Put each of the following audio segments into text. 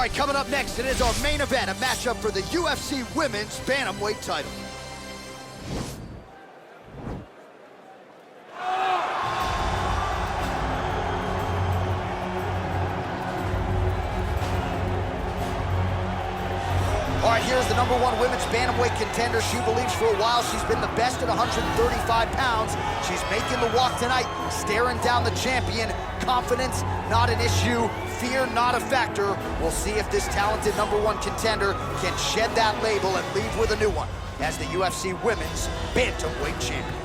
right, coming up next, it is our main event, a matchup for the UFC Women's Bantamweight title. All right, here's the #1 women's bantamweight contender. She believes for a while she's been the best at 135 pounds. She's making the walk tonight, staring down the champion. Confidence, not an issue. Fear, not a factor. We'll see if this talented #1 contender can shed that label and leave with a new one as the UFC Women's Bantamweight Champion.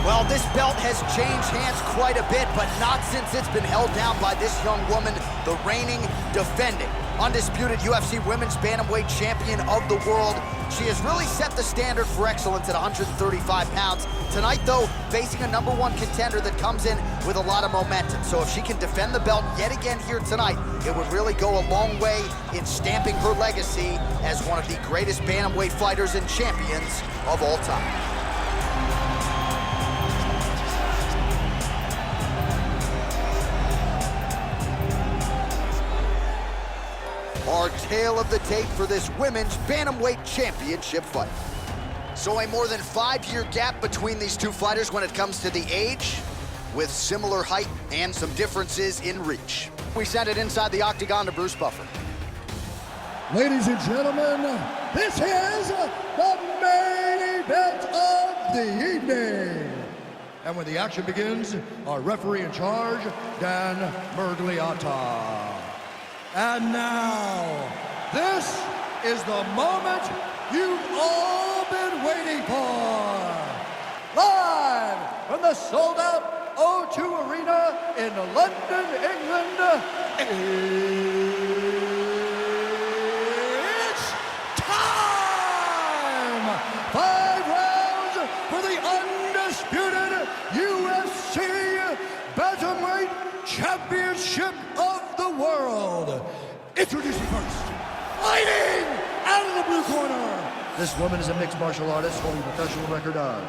Well, this belt has changed hands quite a bit, but not since it's been held down by this young woman, the reigning, defending, undisputed UFC Women's Bantamweight Champion of the world. She has really set the standard for excellence at 135 pounds. Tonight, though, facing a #1 contender that comes in with a lot of momentum. So if she can defend the belt yet again here tonight, it would really go a long way in stamping her legacy as one of the greatest bantamweight fighters and champions of all time. Our tale of the tape for this Women's Bantamweight Championship fight. So a more than 5-year gap between these two fighters when it comes to the age, with similar height and some differences in reach. We send it inside the octagon to Bruce Buffer. Ladies and gentlemen, this is the main event of the evening. And when the action begins, our referee in charge, Dan Mergliata. And now, this is the moment you've all been waiting for. Live from the sold-out O2 Arena in London, England, it's time! 5 rounds for the undisputed UFC Bantamweight Championship of the world. Introducing first, fighting out of the blue corner. This woman is a mixed martial artist holding a professional record of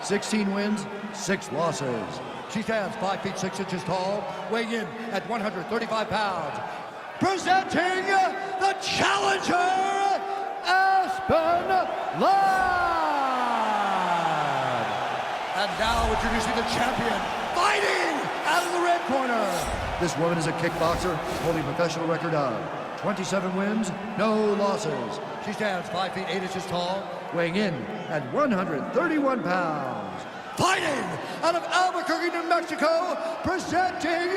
16 wins, 6 losses. She stands 5 feet 6 inches tall, weighing in at 135 pounds. Presenting the challenger, Aspen Ladd. And now introducing the champion, fighting out of the red corner. This woman is a kickboxer holding a professional record of 27 wins, no losses. She stands 5 feet 8 inches tall, weighing in at 131 pounds. Fighting out of Albuquerque, New Mexico, presenting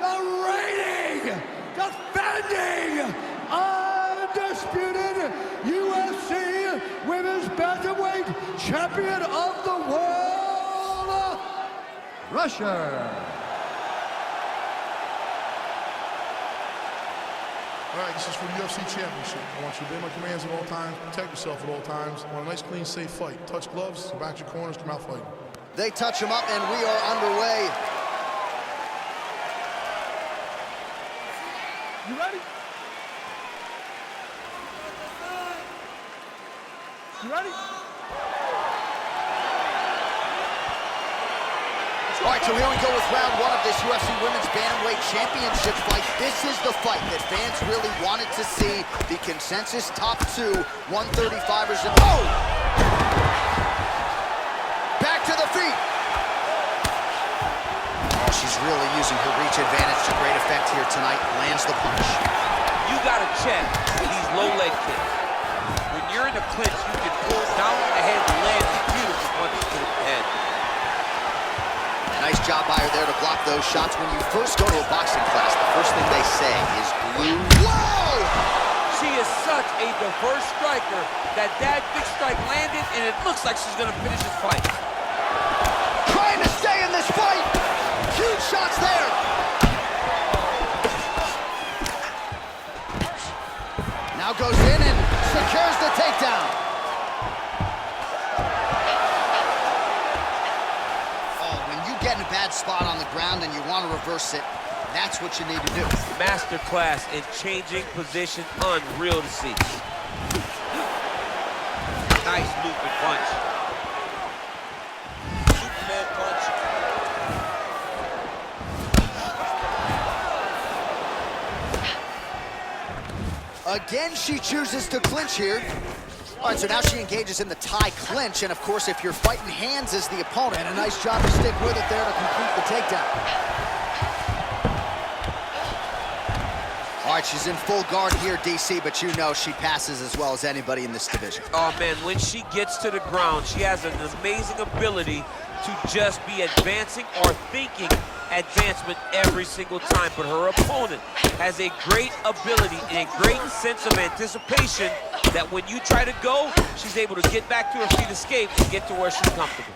the reigning, defending, undisputed UFC Women's Bantamweight Champion of the world, Russia. All right, this is for the UFC Championship. I want you to obey my commands at all times, protect yourself at all times. I want a nice, clean, safe fight. Touch gloves, back your corners, come out fighting. They touch him up, and we are underway. You ready? You ready? All right, so here we go with round 1 of this UFC Women's Bantamweight Championship fight. This is the fight that fans really wanted to see. The consensus top 2 135ers. And oh! Back to the feet. Oh, she's really using her reach advantage to great effect here tonight. Lands the punch. You got to check these low leg kicks. When you're in a clinch, you can pull down on the head and land beautiful punches to the head. Nice job by her there to block those shots. When you first go to a boxing class, the first thing they say is blue. Whoa! She is such a diverse striker that big strike landed, and it looks like she's going to finish this fight. Trying to stay in this fight. Huge shots there. Now goes in and takedown. Oh, when you get in a bad spot on the ground and you want to reverse it, that's what you need to do. Masterclass in changing position, unreal to see. Nice looping punch. Superman punch. Again, she chooses to clinch here. All right, so now she engages in the tie clinch, and of course, if you're fighting hands as the opponent, and a nice job to stick with it there to complete the takedown. All right, she's in full guard here, DC, but you know she passes as well as anybody in this division. Oh, man, when she gets to the ground, she has an amazing ability to just be advancing or thinking advancement every single time. But her opponent has a great ability and a great sense of anticipation that when you try to go, she's able to get back to her feet, escape, and get to where she's comfortable.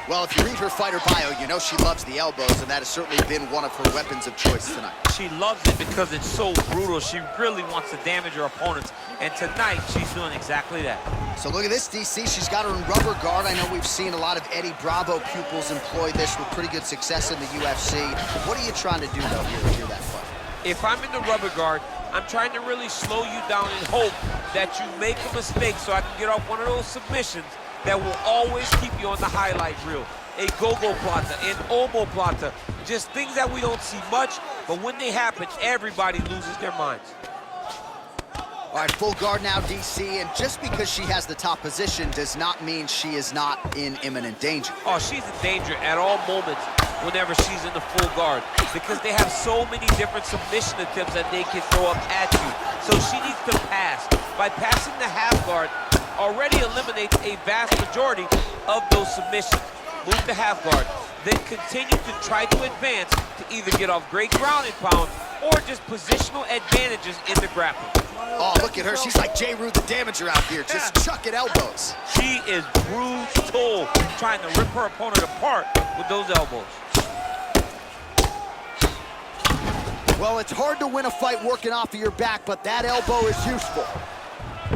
Well, if you read her fighter bio, you know she loves the elbows, and that has certainly been one of her weapons of choice tonight. She loves it because it's so brutal. She really wants to damage her opponents, and tonight she's doing exactly that. So look at this, DC. She's got her in rubber guard. I know we've seen a lot of Eddie Bravo pupils employ this with pretty good success in the UFC. What are you trying to do, though, here that fight? If I'm in the rubber guard, I'm trying to really slow you down and hope that you make a mistake so I can get off one of those submissions that will always keep you on the highlight reel. A go-go plata, an omoplata, just things that we don't see much, but when they happen, everybody loses their minds. All right, full guard now, DC, and just because she has the top position does not mean she is not in imminent danger. Oh, she's in danger at all moments whenever she's in the full guard because they have so many different submission attempts that they can throw up at you. So she needs to pass. By passing the half guard, already eliminates a vast majority of those submissions. Move to half guard, then continue to try to advance to either get off great ground and pound or just positional advantages in the grappling. Oh, look at her. She's like J. Rue the Damager out here, just chucking elbows. She is brutal, trying to rip her opponent apart with those elbows. Well, it's hard to win a fight working off of your back, but that elbow is useful.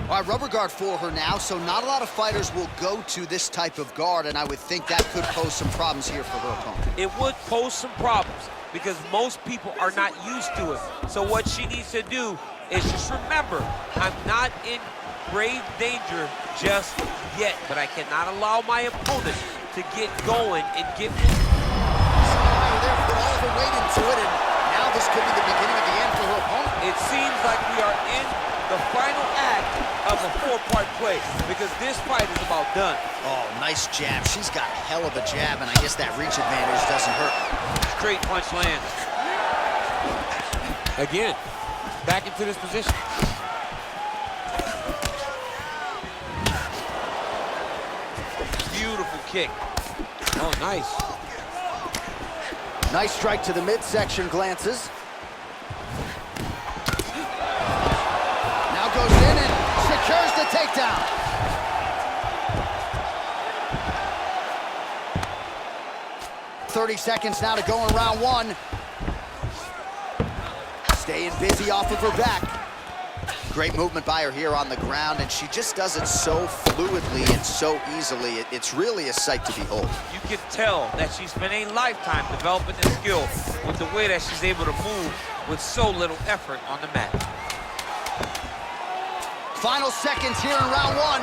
All right, rubber guard for her now, so not a lot of fighters will go to this type of guard, and I would think that could pose some problems here for her opponent. It would pose some problems because most people are not used to it. So what she needs to do is just remember, I'm not in grave danger just yet, but I cannot allow my opponent to get going and get me. There, put all of her weight into it, and now this could be the beginning of the end for her opponent. It seems like we are in the final act of a four-part play because this fight is about done. Oh, nice jab. She's got a hell of a jab, and I guess that reach advantage doesn't hurt. Straight punch lands. Again, back into this position. Beautiful kick. Oh, nice. Nice strike to the midsection, glances. Now goes in and secures the takedown. .30 seconds now to go in round one. Staying busy off of her back. Great movement by her here on the ground, and she just does it so fluidly and so easily. It's really a sight to behold. You can tell that she spent a lifetime developing this skill with the way that she's able to move with so little effort on the mat. Final seconds here in round one.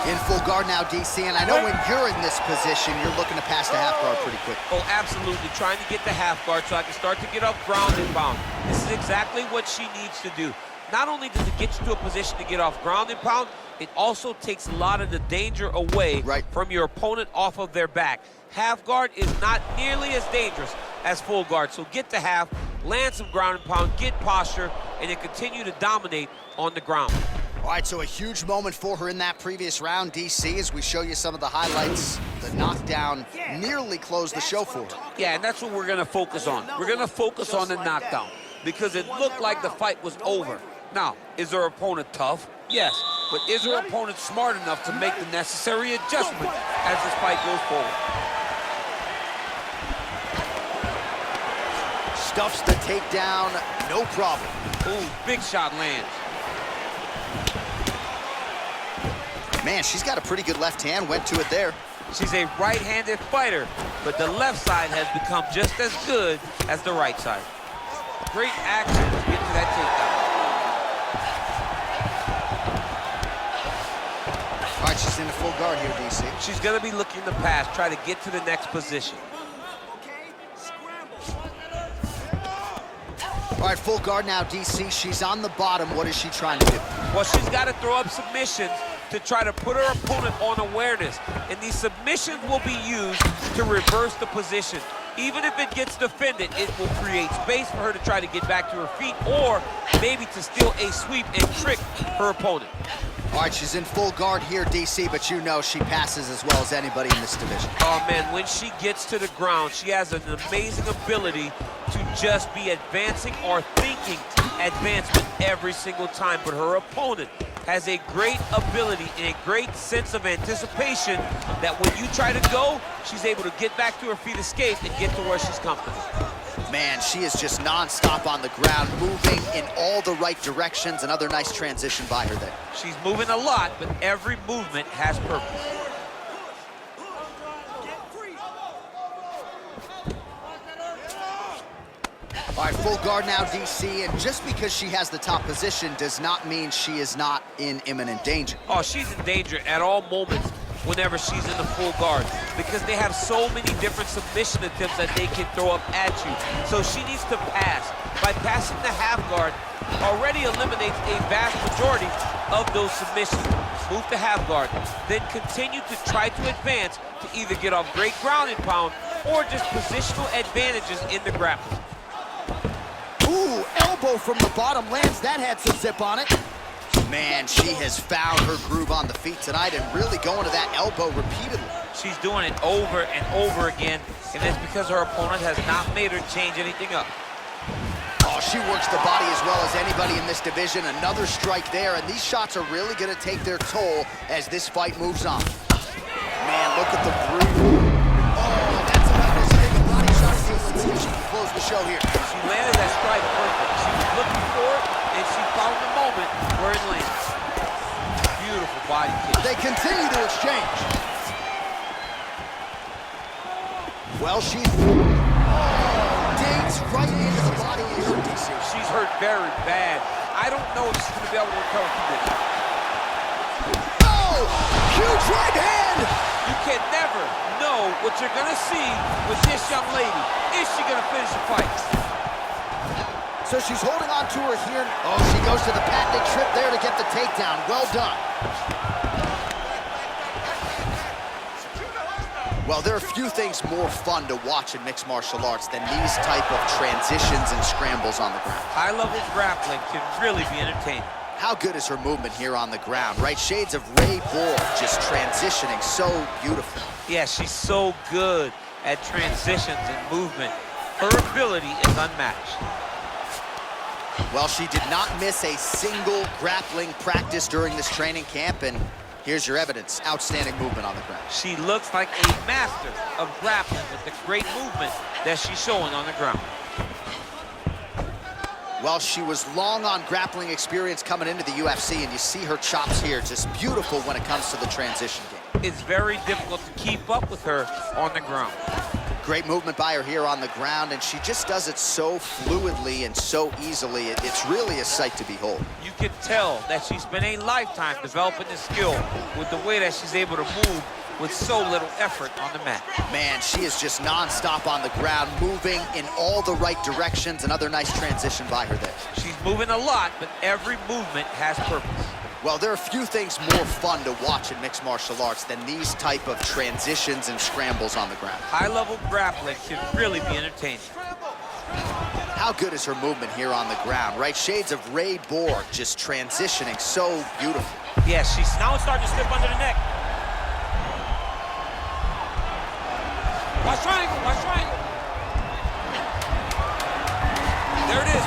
In full guard now, DC, and I know when you're in this position, you're looking to pass the half guard pretty quick. Oh, absolutely. Trying to get the half guard so I can start to get up ground and pound. This is exactly what she needs to do. Not only does it get you to a position to get off ground and pound, it also takes a lot of the danger away from your opponent off of their back. Half guard is not nearly as dangerous as full guard, so get the half, land some ground and pound, get posture, and then continue to dominate on the ground. All right, so a huge moment for her in that previous round, DC, as we show you some of the highlights. The knockdown nearly closed the show for her. Yeah, and that's what we're going to focus on. We're going to focus on the knockdown because it looked like the fight was over. Now, is her opponent tough? Yes, but is her opponent smart enough to make the necessary adjustment as this fight goes forward? Stuffs the takedown, no problem. Ooh, big shot lands. Man, she's got a pretty good left hand, went to it there. She's a right-handed fighter, but the left side has become just as good as the right side. Great action to get to that takedown. All right, she's in the full guard here, DC. She's gonna be looking to pass, try to get to the next position. All right, full guard now, DC. She's on the bottom. What is she trying to do? Well, she's got to throw up submissions to try to put her opponent on awareness. And these submissions will be used to reverse the position. Even if it gets defended, it will create space for her to try to get back to her feet or maybe to steal a sweep and trick her opponent. All right, she's in full guard here, DC, but you know she passes as well as anybody in this division. Oh, man, when she gets to the ground, she has an amazing ability to just be advancing or thinking advancement every single time. But her opponent has a great ability and a great sense of anticipation that when you try to go, she's able to get back to her feet, escape, and get to where she's comfortable. Man, she is just nonstop on the ground, moving in all the right directions. Another nice transition by her there. She's moving a lot, but every movement has purpose. All right, full guard now, DC, and just because she has the top position does not mean she is not in imminent danger. Oh, she's in danger at all moments whenever she's in the full guard because they have so many different submission attempts that they can throw up at you. So she needs to pass. By passing the half guard, already eliminates a vast majority of those submissions. Move to half guard, then continue to try to advance to either get off great ground and pound or just positional advantages in the grappling. Ooh, elbow from the bottom lands. That had some zip on it. Man, she has found her groove on the feet tonight and really going to that elbow repeatedly. She's doing it over and over again, and it's because her opponent has not made her change anything up. Oh, she works the body as well as anybody in this division. Another strike there, and these shots are really going to take their toll as this fight moves on. Man, look at the groove. Oh, that's about as big a body shot. Let's see if she can close the show here. She landed that strike perfect. She was looking for it, and she found the moment where it lands. Beautiful body kick. They continue to exchange. Well, she's digs right into the body here, DC. She's hurt very bad. I don't know if she's going to be able to recover from this. Oh, huge right hand. You can never know what you're going to see with this young lady. Is she going to finish the fight? So she's holding on to her here. Oh, she goes to the patented trip there to get the takedown. Well done. Well, there are few things more fun to watch in mixed martial arts than these type of transitions and scrambles on the ground. High-level grappling can really be entertaining. How good is her movement here on the ground, right? Shades of Ray Borg, just transitioning so beautiful. Yeah, she's so good at transitions and movement. Her ability is unmatched. Well, she did not miss a single grappling practice during this training camp, and here's your evidence. Outstanding movement on the ground. She looks like a master of grappling with the great movement that she's showing on the ground. Well, she was long on grappling experience coming into the UFC, and you see her chops here, just beautiful when it comes to the transition game. It's very difficult to keep up with her on the ground. Great movement by her here on the ground, and she just does it so fluidly and so easily. It's really a sight to behold. You can tell that she spent a lifetime developing this skill with the way that she's able to move with so little effort on the mat. Man, she is just nonstop on the ground, moving in all the right directions. Another nice transition by her there. She's moving a lot, but every movement has purpose. Well, there are few things more fun to watch in mixed martial arts than these type of transitions and scrambles on the ground. High-level grappling can really be entertaining. How good is her movement here on the ground, right? Shades of Ray Borg, just transitioning so beautiful. Yeah, she's now starting to slip under the neck. Watch triangle, watch triangle. There it is.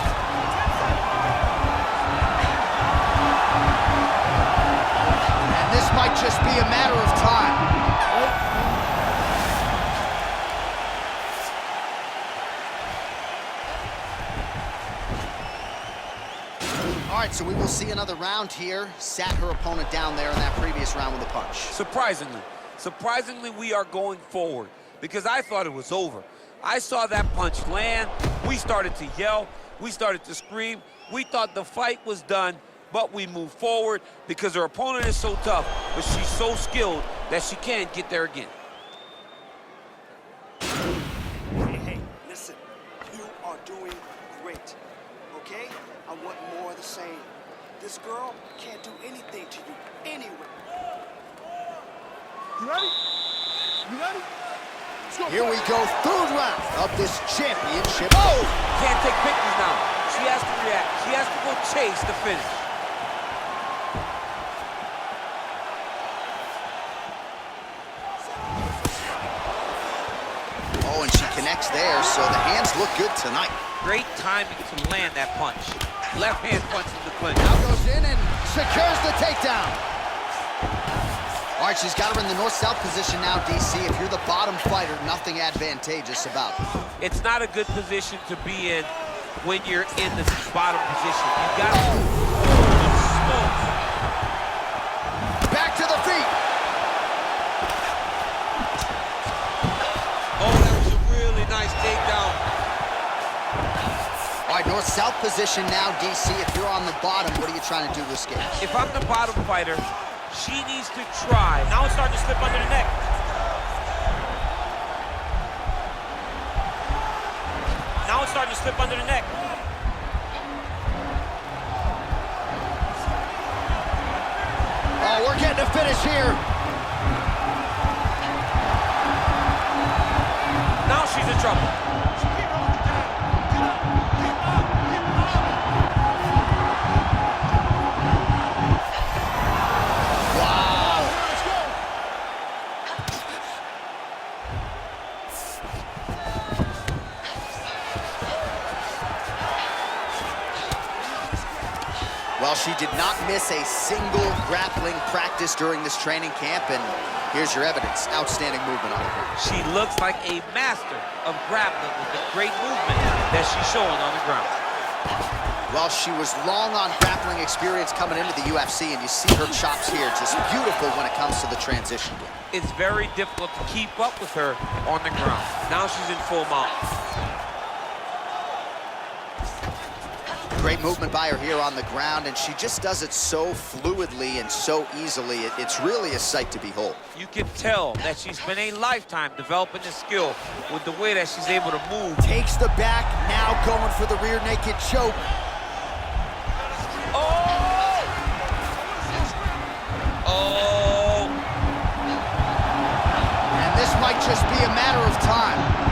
And this might just be a matter of time. So we will see another round here. Sat her opponent down there in that previous round with a punch. Surprisingly, we are going forward because I thought it was over. I saw that punch land. We started to yell. We started to scream. We thought the fight was done, but we moved forward because her opponent is so tough, but she's so skilled that she can't get there again. Hey, listen. You are doing great, okay? I want more of the same. This girl can't do anything to you anyway. You ready? You ready? Let's go. Here we go, third round of this championship. Oh! Can't take pictures now. She has to react. She has to go chase the finish. Oh, and she connects there, so the hands look good tonight. Great timing to land that punch. Left hand punch in the clinch. Now goes in and secures the takedown. All right, she's got her in the north-south position now, DC. If you're the bottom fighter, nothing advantageous about it. It's not a good position to be in when you're in the bottom position. You got to smoke. Back to the feet. Oh, that was a really nice takedown. All right, north-south position now, DC. If you're on the bottom, what are you trying to do to escape? If I'm the bottom fighter, she needs to try. Now it's starting to slip under the neck. Now it's starting to slip under the neck. Oh, we're getting a finish here. Now she's in trouble. Well, she did not miss a single grappling practice during this training camp, and here's your evidence. Outstanding movement on the ground. She looks like a master of grappling with the great movement that she's showing on the ground. Well, she was long on grappling experience coming into the UFC, and you see her chops here. Just beautiful when it comes to the transition game. It's very difficult to keep up with her on the ground. Now she's in full mount. Great movement by her here on the ground, and she just does it so fluidly and so easily. It's really a sight to behold. You can tell that she's been a lifetime developing this skill with the way that she's able to move. Takes the back, now going for the rear naked choke. Oh! Oh! And this might just be a matter of time.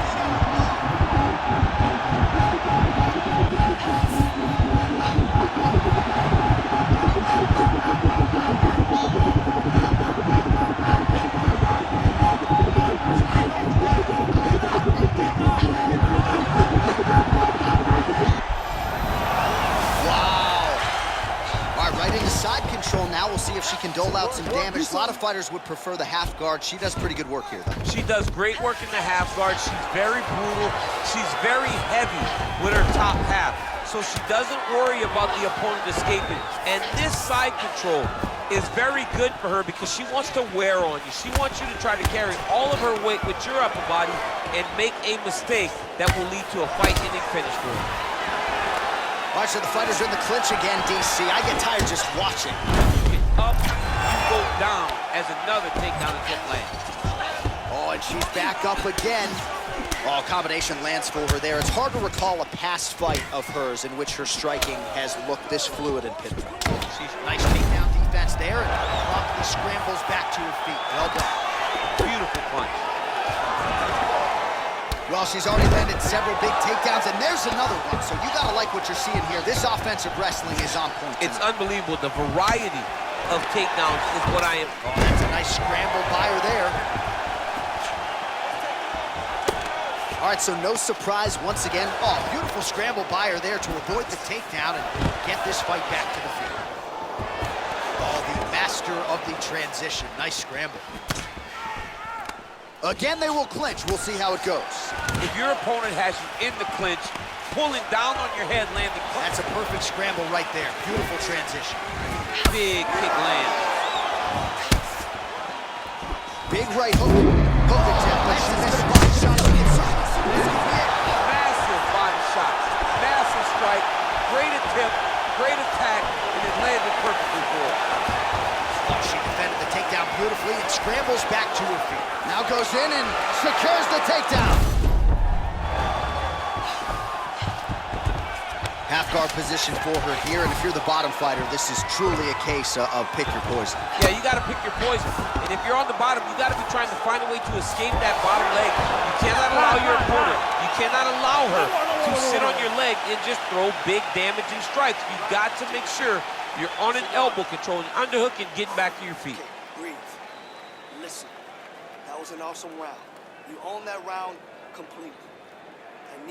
Now we'll see if she can dole out some damage. A lot of fighters would prefer the half guard. She does pretty good work here, though. She does great work in the half guard. She's very brutal. She's very heavy with her top half. So she doesn't worry about the opponent escaping. And this side control is very good for her because she wants to wear on you. She wants you to try to carry all of her weight with your upper body and make a mistake that will lead to a fight-ending finish for her. All right, so the fighters are in the clinch again, DC. I get tired just watching. Up, you go down as another takedown attempt lands. Oh, and she's back up again. Oh, combination lands for her there. It's hard to recall a past fight of hers in which her striking has looked this fluid and pinpoint. She's nice takedown defense there, and promptly scrambles back to her feet. Well done. Beautiful punch. Well, she's already landed several big takedowns, and there's another one. So you gotta like what you're seeing here. This offensive wrestling is on point tonight. It's unbelievable. The variety of takedowns is what I am. Oh, that's a nice scramble by her there. All right, so no surprise once again. Oh, beautiful scramble by her there to avoid the takedown and get this fight back to the field. Oh, the master of the transition. Nice scramble. Again, they will clinch. We'll see how it goes. If your opponent has you in the clinch, pulling down on your head, landing. That's a perfect scramble right there. Beautiful transition. Big kick land. Big right hook. Hook attempt. She missed the body shot on the inside. Massive body shot. Massive strike. Great attempt. Great attack. And it landed perfectly for her. Oh, she defended the takedown beautifully and scrambles back to her feet. Now goes in and secures the takedown. Half guard position for her here, and if you're the bottom fighter, this is truly a case of pick your poison. Yeah, you got to pick your poison. And if you're on the bottom, you got to be trying to find a way to escape that bottom leg. You cannot allow your opponent, you cannot allow her to sit on your leg and just throw big damaging strikes. You've got to make sure you're on an elbow, controlling underhook and getting back to your feet. Okay, breathe. Listen, that was an awesome round. You own that round completely. And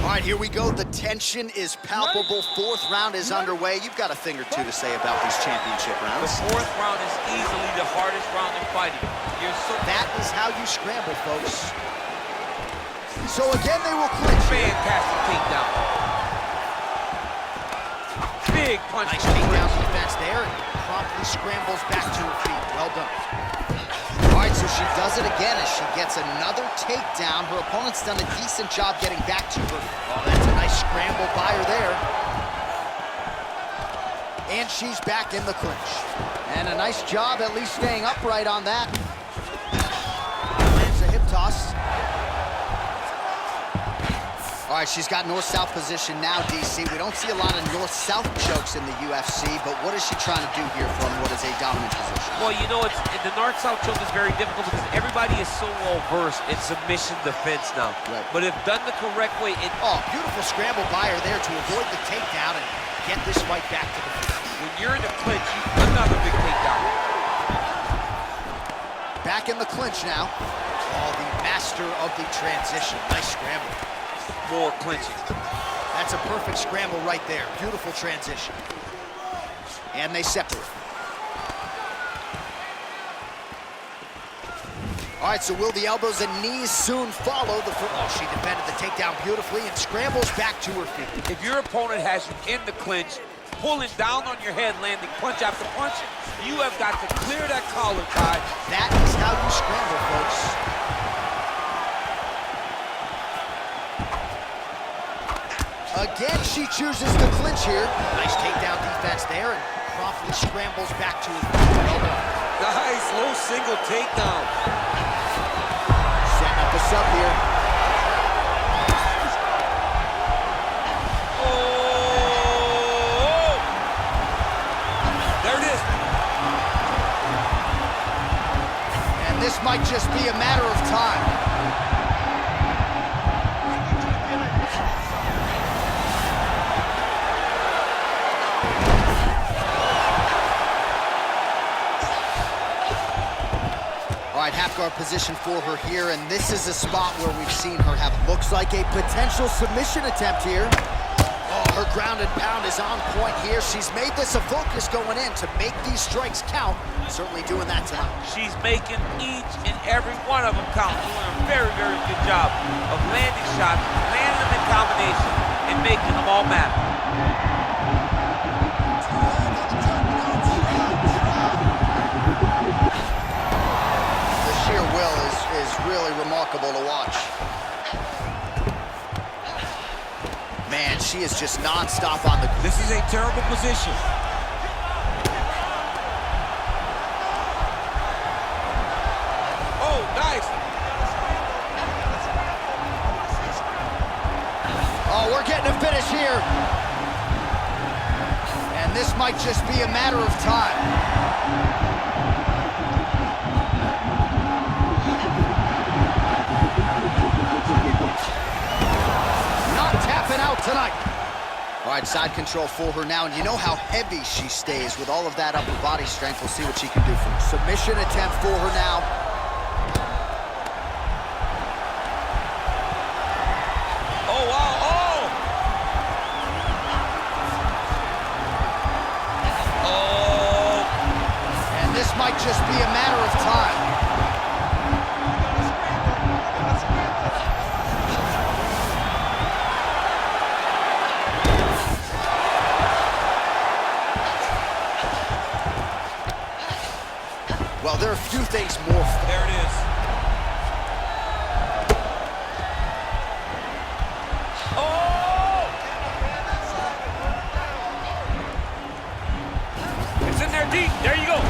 All right, here we go. The tension is palpable. Fourth round is underway. You've got a thing or two to say about these championship The rounds. fourth round is easily the hardest round in fighting. That is how you scramble, folks. So again, they will clinch. Fantastic takedown. Big punch. Nice takedown defense there, and promptly scrambles back to her feet. Well done. All right, so she does it again as she gets another takedown. Her opponent's done a decent job getting back to her. Oh, that's a nice scramble by her there. And she's back in the clinch. And a nice job at least staying upright on that. Lands a hip toss. All right, she's got north-south position now, DC. We don't see a lot of north-south chokes in the UFC, but what is she trying to do here from what is a dominant position? Well, you know, the north-south choke is very difficult because everybody is so well-versed in submission defense now. Right. But if done the correct way, Oh, beautiful scramble by her there to avoid the takedown and get this fight back to the feet. when you're in the clinch, another big takedown. Back in the clinch now. Oh, the master of the transition. Nice scramble. More clinching. That's a perfect scramble right there. Beautiful transition. And they separate. All right, so will the elbows and knees soon follow? Oh, she defended the takedown beautifully and scrambles back to her feet. If your opponent has you in the clinch, pulling down on your head, landing punch after punch, you have got to clear that collar tie. That is how you scramble, folks. Again, she chooses to clinch here. Nice takedown defense there and promptly scrambles back to his Nice, low single takedown. Setting up a sub here. Oh! There it is. And this might just be a matter of time. All right, half guard position for her here, and this is a spot where we've seen her have looks like a potential submission attempt here. Oh, her ground and pound is on point here. She's made this a focus going in to make these strikes count. Certainly doing that tonight. She's making each and every one of them count. Doing a very, very good job of landing shots, landing them in combination, and making them all matter. Is really remarkable to watch. Man, she is just non-stop on the... This is a terrible position. Oh, nice. Oh, we're getting a finish here. And this might just be a matter of time. Not tapping out tonight. All right, side control for her now, and you know how heavy she stays with all of that upper body strength. We'll see what she can do from submission attempt for her now. Oh, wow, oh! Oh! And this might just be a matter of time. Well, there are a few things more. There it is. Oh! It's in there deep. There you go.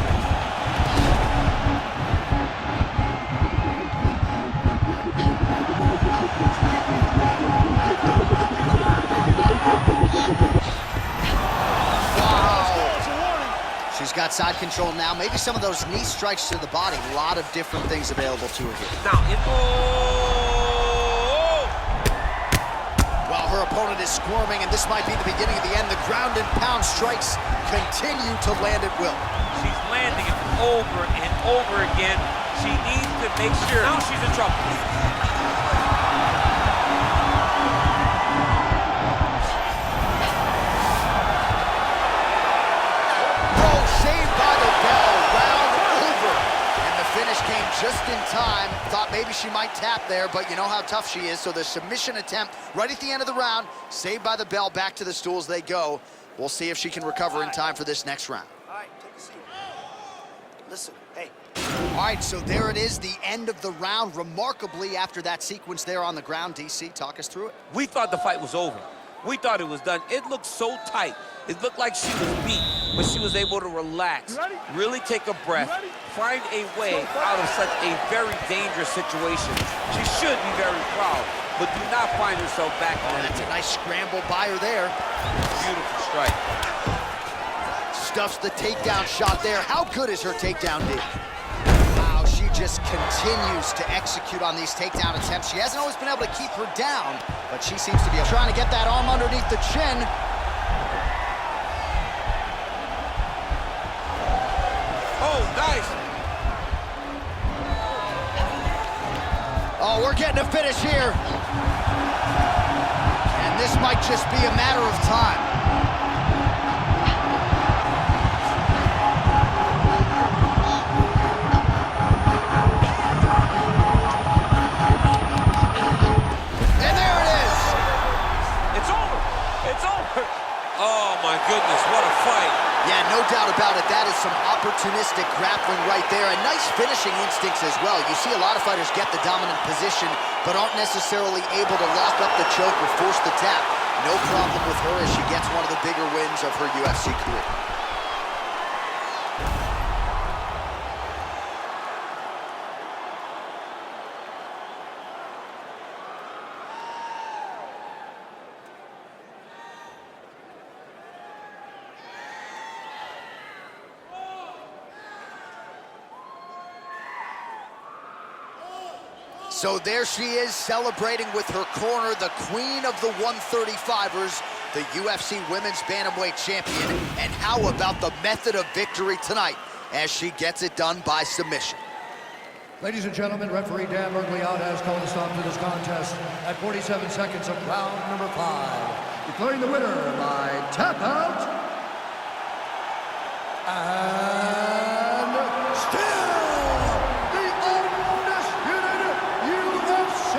She's got side control now. Maybe some of those knee strikes to the body. A lot of different things available to her here. Now, oh! Well, her opponent is squirming, and this might be the beginning of the end. The ground and pound strikes continue to land at will. She's landing it over and over again. She needs to make sure. Now she's in trouble. Just in time, thought maybe she might tap there, but you know how tough she is, so the submission attempt right at the end of the round, saved by the bell, back to the stools they go. We'll see if she can recover in time for this next round. All right, take a seat. Listen, hey. All right, so there it is, the end of the round. Remarkably, after that sequence there on the ground, DC, talk us through it. We thought the fight was over. We thought it was done. It looked so tight. It looked like she was beat, but she was able to relax, really take a breath, find a way out of such a very dangerous situation. She should be very proud, but do not find herself back on it. That's a nice scramble by her there. Beautiful strike. Stuffs the takedown shot there. How good is her takedown, D? Wow, she just continues to execute on these takedown attempts. She hasn't always been able to keep her down, but she seems to be trying to get that arm underneath the chin. Oh, nice. Oh, we're getting a finish here. And this might just be a matter of time. And there it is. It's over. It's over. Oh, my goodness, what a fight. Yeah, no doubt about it. That is some opportunistic grappling right there, and nice finishing instincts as well. You see a lot of fighters get the dominant position, but aren't necessarily able to lock up the choke or force the tap. No problem with her as she gets one of the bigger wins of her UFC career. So there she is, celebrating with her corner, the queen of the 135ers, the UFC Women's Bantamweight Champion. And how about the method of victory tonight as she gets it done by submission? Ladies and gentlemen, referee Dan Mergliot has called a stop to this contest at 47 seconds of round number 5, declaring the winner by tap out. And still the undisputed UFC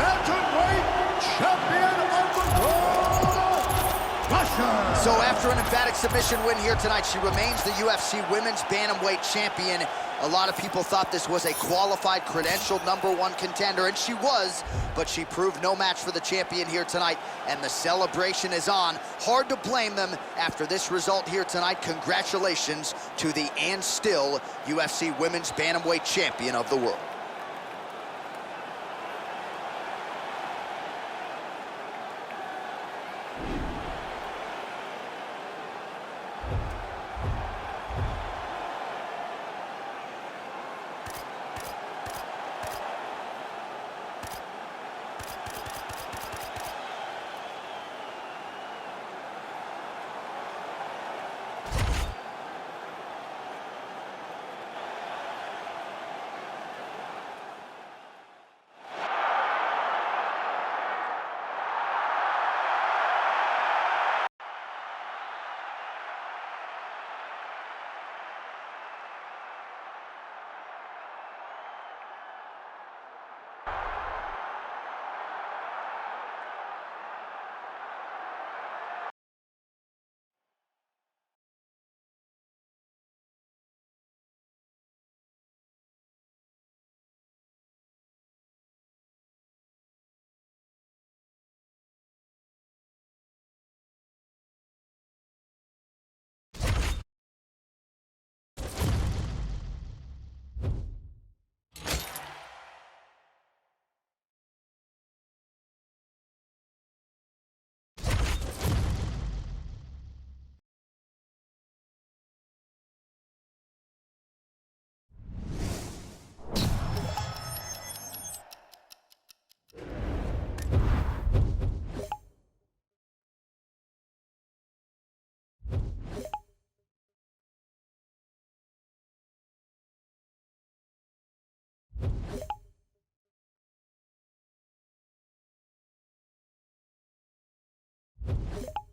bantamweight champion of the world, Russia. So after an emphatic submission win here tonight, she remains the UFC Women's Bantamweight Champion. A lot of people thought this was a qualified, credentialed #1 contender, and she was, but she proved no match for the champion here tonight, and the celebration is on. Hard to blame them after this result here tonight. Congratulations to the and still UFC Women's Bantamweight Champion of the world. it.